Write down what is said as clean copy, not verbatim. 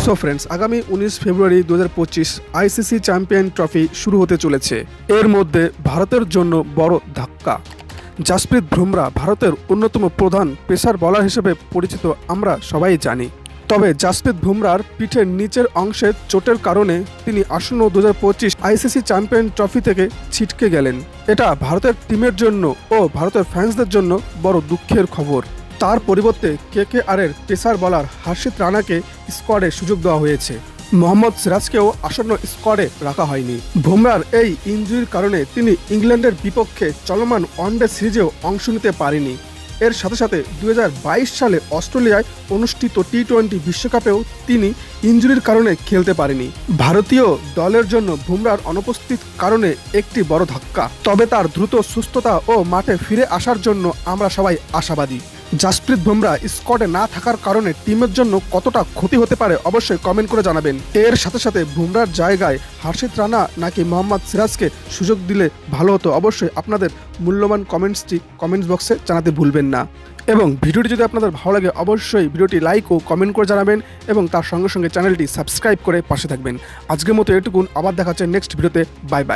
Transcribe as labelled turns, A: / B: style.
A: So friends, আগামী 19 ফেব্রুয়ারি 2025 ICC champion trophy শুরু হতে চলেছে। এর মধ্যে ভারতের জন্য বড় ধাক্কা। জাসপ্রীত বুমরাহ ভারতের অন্যতম প্রধান পেসার বোলার হিসেবে পরিচিত আমরা সবাই জানি। তবে জাসপ্রীত বুমরাহর পিঠের নিচের অংশে চোটের কারণে তিনি আসন্ন 2025 আইসিসি চ্যাম্পিয়ন ট্রফি থেকে ছিটকে গেলেন। এটা ভারতের টিমের জন্য ও ভারতের ফ্যান্সদের জন্য বড় দুঃখের খবর। তার পরিবর্তে কেকেআরের পেসার বোলার হর্ষিত রানাকে স্কোয়াডে সুযোগ দেওয়া হয়েছে। মোহাম্মদ সিরাজকেও আসন্ন স্কোয়াডে রাখা হয়নি। বুমরাহর এই ইনজুরির কারণে তিনি ইংল্যান্ডের বিপক্ষে চলমান ওয়ানডে সিরিজেও অংশ নিতে পারেনি। এর সাথে সাথে 2022 সালে অস্ট্রেলিয়ায় অনুষ্ঠিত টি-20 বিশ্বকাপেও তিনি ইনজুরির কারণে খেলতে পারেনি। ভারতীয় দলের জন্য বুমরাহর অনুপস্থিত কারণে একটি বড় ধাক্কা। তবে তার দ্রুত সুস্থতা ও মাঠে ফিরে আসার জন্য আমরা সবাই আশাবাদী। জাসপ্রীত বুমরাহ স্কোয়াডে না থাকার কারণে টিমের জন্য কতটা ক্ষতি হতে পারে অবশ্যই কমেন্ট করে জানাবেন। এর সাথে সাথে বুমরাহর জায়গায় হর্ষিত রানা নাকি মোহাম্মদ সিরাজকে সুযোগ দিলে ভালো হতো, অবশ্যই আপনাদের মূল্যবান কমেন্টসটি কমেন্টস বক্সে জানাতে ভুলবেন না। এবং ভিডিওটি যদি আপনাদের ভালো লাগে অবশ্যই ভিডিওটি লাইক ও কমেন্ট করে জানাবেন এবং তার সঙ্গে সঙ্গে চ্যানেলটি সাবস্ক্রাইব করে পাশে থাকবেন। আজকের মতো এটুকুন, আবার দেখা হচ্ছে নেক্সট ভিডিওতে। Bye bye.